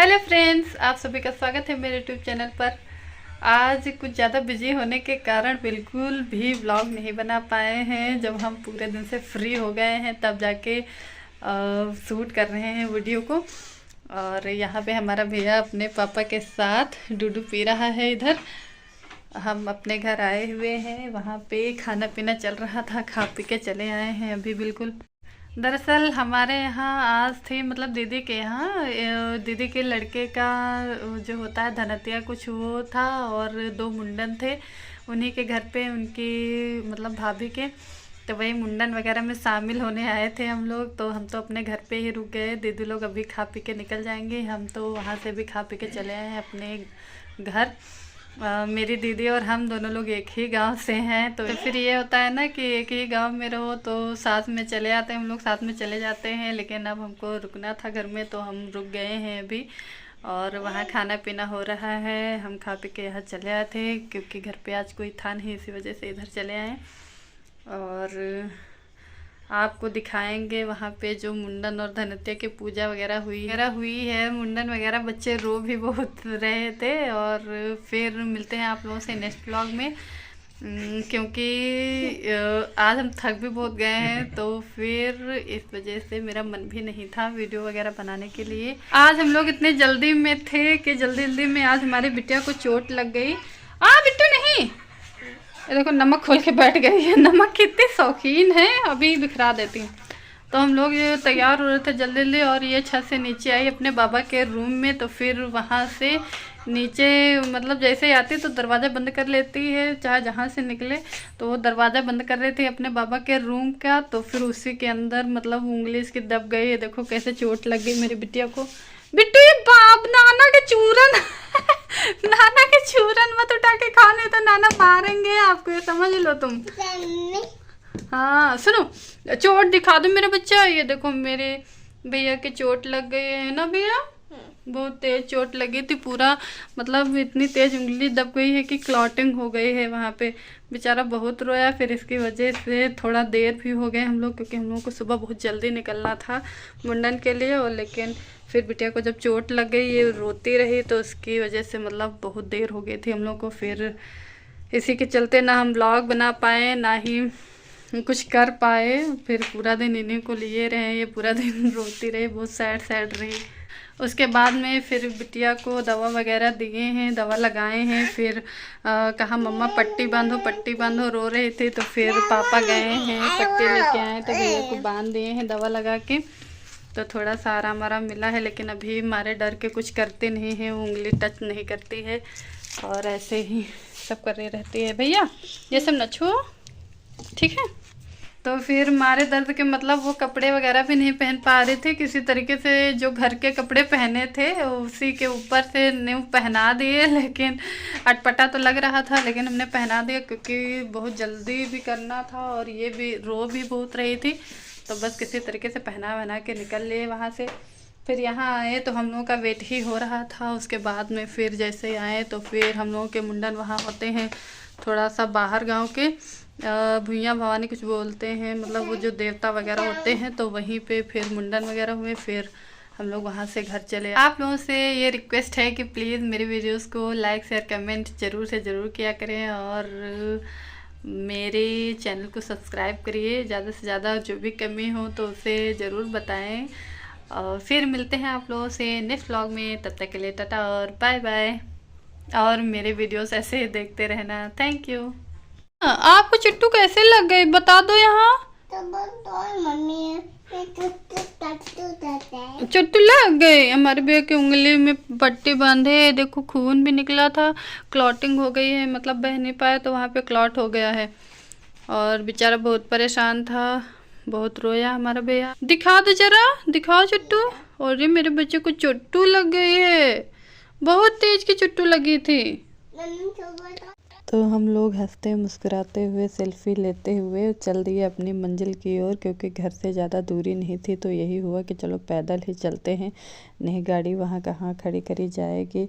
Hello friends, आप सभी का स्वागत है मेरे यूट्यूब चैनल पर। आज कुछ ज़्यादा बिजी होने के कारण बिल्कुल भी व्लॉग नहीं बना पाए हैं। जब हम पूरे दिन से फ्री हो गए हैं तब जाके शूट कर रहे हैं वीडियो को। और यहाँ पे हमारा भैया अपने पापा के साथ डूडू पी रहा है। इधर हम अपने घर आए हुए हैं, वहाँ पे खाना पीना चल रहा था, खा पी के चले आए हैं अभी बिल्कुल। दरअसल हमारे यहाँ आज थे, मतलब दीदी के यहाँ दीदी के लड़के का जो होता है धनतिया कुछ वो था, और 2 मुंडन थे उन्हीं के घर पे, उनकी मतलब भाभी के। तो वही मुंडन वगैरह में शामिल होने आए थे हम लोग। तो हम तो अपने घर पे ही रुक गए, दीदी लोग अभी खा पी के निकल जाएंगे, हम तो वहाँ से भी खा पी के चले आए हैं अपने घर। मेरी दीदी और हम दोनों लोग एक ही गांव से हैं, तो फिर ये होता है ना कि एक ही गांव में रहो तो साथ में चले आते हैं, हम लोग साथ में चले जाते हैं। लेकिन अब हमको रुकना था घर में तो हम रुक गए हैं अभी। और वहाँ खाना पीना हो रहा है, हम खा पी के यहाँ चले आए थे क्योंकि घर पे आज कोई था नहीं, इसी वजह से इधर चले आए। और आपको दिखाएंगे वहाँ पे जो मुंडन और धनतेरस की पूजा वगैरह हुई है। मुंडन वगैरह बच्चे रो भी बहुत रहे थे। और फिर मिलते हैं आप लोगों से नेक्स्ट व्लॉग में, क्योंकि आज हम थक भी बहुत गए हैं, तो फिर इस वजह से मेरा मन भी नहीं था वीडियो वगैरह बनाने के लिए। आज हम लोग इतने जल्दी में थे कि जल्दी में आज हमारे बिटिया को चोट लग गई। बिट्टू नहीं, ये देखो नमक खोल के बैठ गई है। नमक कितनी शौकीन है, अभी बिखरा देती हूँ। तो हम लोग ये तैयार हो रहे थे जल्दी, और ये छत से नीचे आई अपने बाबा के रूम में। तो फिर वहाँ से नीचे मतलब जैसे ही आती तो दरवाज़ा बंद कर लेती है, चाहे जहाँ से निकले। तो वो दरवाज़ा बंद कर रही थी अपने बाबा के रूम का, तो फिर उसी के अंदर मतलब उंगली इसकी दब गई है। देखो कैसे चोट लग गई मेरी बिटिया को। बिट्टू ये बाप नाना के चूरन नाना के चूरन मत उठा के खाने, तो नाना मारेंगे आपको, ये समझ लो तुम। हाँ सुनो, चोट दिखा दो मेरा बच्चा। ये देखो मेरे भैया के चोट लग गई है ना भैया, बहुत तेज चोट लगी थी। पूरा मतलब इतनी तेज उंगली दब गई है कि क्लॉटिंग हो गई है वहाँ पे। बेचारा बहुत रोया। फिर इसकी वजह से थोड़ा देर भी हो गए हम लोग, क्योंकि हम लोगों को सुबह बहुत जल्दी निकलना था मुंडन के लिए। और लेकिन फिर बिटिया को जब चोट लग गई, ये रोती रही, तो उसकी वजह से मतलब बहुत देर हो गई थी हम लोग को। फिर इसी के चलते ना हम व्लॉग बना पाए ना ही कुछ कर पाए। फिर पूरा दिन इन्हीं को लिए रहे, ये पूरा दिन रोती रही, बहुत सैड रही। उसके बाद में फिर बिटिया को दवा वगैरह दिए हैं, दवा लगाए हैं। फिर कहा मम्मा पट्टी बांधो, रो रही थी। तो फिर पापा गए हैं, पट्टी लेके आए, तो भैया को बांध दिए हैं दवा लगा के। तो थोड़ा सा आराम मिला है, लेकिन अभी हमारे डर के कुछ करते नहीं हैं, उंगली टच नहीं करती है और ऐसे ही सब कर रही रहती है। भैया ये सब न छुओ, ठीक है। तो फिर मारे दर्द के मतलब वो कपड़े वगैरह भी नहीं पहन पा रहे थे किसी तरीके से। जो घर के कपड़े पहने थे उसी के ऊपर से न्यू पहना दिए, लेकिन अटपटा तो लग रहा था, लेकिन हमने पहना दिया क्योंकि बहुत जल्दी भी करना था और ये भी रो भी बहुत रही थी। तो बस किसी तरीके से पहना के निकल लिए वहाँ से। फिर यहाँ आए तो हम लोगों का वेट ही हो रहा था। उसके बाद में फिर जैसे आए तो फिर हम लोगों के मुंडन वहाँ होते हैं थोड़ा सा बाहर गांव के, भुइयाँ भवानी कुछ बोलते हैं, मतलब वो जो देवता वगैरह होते हैं, तो वहीं पे फिर मुंडन वगैरह हुए। फिर हम लोग वहाँ से घर चले। आप लोगों से ये रिक्वेस्ट है कि प्लीज़ मेरे वीडियोस को लाइक शेयर कमेंट ज़रूर से ज़रूर किया करें, और मेरे चैनल को सब्सक्राइब करिए। ज़्यादा से ज़्यादा जो भी कमी हो तो उसे ज़रूर बताएं। और फिर मिलते हैं आप लोगों से नेक्स्ट व्लॉग में, तब तक के लिए टाटा और बाय बाय। और मेरे वीडियोस ऐसे ही देखते रहना। Thank you. आपको चुट्टू कैसे लग गई बता दो यहाँ। चुट्टू लग गई, हमारे भैया की उंगली में पट्टी बांधे, देखो खून भी निकला था, क्लॉटिंग हो गई है, मतलब बह नहीं पाया तो वहाँ पे क्लॉट हो गया है। और बेचारा बहुत परेशान था, बहुत रोया हमारा भैया। दिखा दो जरा, दिखाओ चुट्टू। और ये मेरे बच्चे को चुट्टू लग गई है, बहुत तेज की चुट्टू लगी थी। तो हम लोग हंसते मुस्कुराते हुए सेल्फी लेते हुए चल दिए अपनी मंजिल की ओर, क्योंकि घर से ज़्यादा दूरी नहीं थी। तो यही हुआ कि चलो पैदल ही चलते हैं, नहीं गाड़ी वहाँ कहाँ खड़ी करी जाएगी।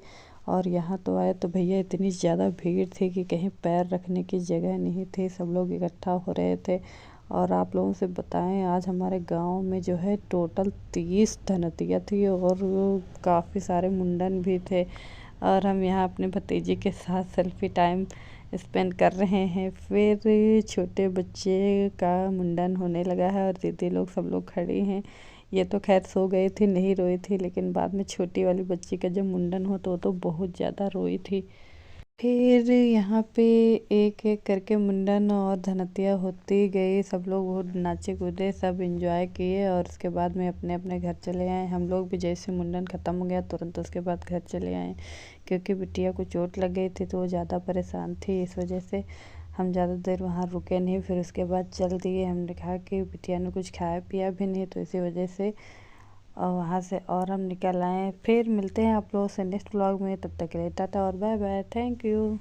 और यहाँ तो आए तो भैया इतनी ज़्यादा भीड़ थी कि कहीं पैर रखने की जगह नहीं थी, सब लोग इकट्ठा हो रहे थे। और आप लोगों से बताएं, आज हमारे गांव में जो है टोटल 30 धनतिया थी और काफ़ी सारे मुंडन भी थे। और हम यहाँ अपने भतीजे के साथ सेल्फी टाइम स्पेंड कर रहे हैं। फिर छोटे बच्चे का मुंडन होने लगा है और दीदी लोग सब लोग खड़ी हैं। ये तो खैर सो गई थी, नहीं रोई थी, लेकिन बाद में छोटी वाली बच्ची का जब मुंडन हो तो बहुत ज़्यादा रोई थी। फिर यहाँ पे एक एक करके मुंडन और धनतिया होती गई। सब लोग बहुत नाचे कूदे, सब एंजॉय किए और उसके बाद में अपने अपने घर चले आए। हम लोग भी जैसे मुंडन ख़त्म हो गया तुरंत उसके बाद घर चले आए, क्योंकि बिटिया को चोट लग गई थी तो वो ज़्यादा परेशान थी। इस वजह से हम ज़्यादा देर वहाँ रुके नहीं, फिर उसके बाद चल दिए। हमने कहा कि बिटिया ने कुछ खाया पिया भी नहीं, तो इसी वजह से और वहाँ से और हम निकल आए। फिर मिलते हैं आप लोगों से नेक्स्ट व्लॉग में, तब तक के लिए टाटा और बाय बाय, थैंक यू।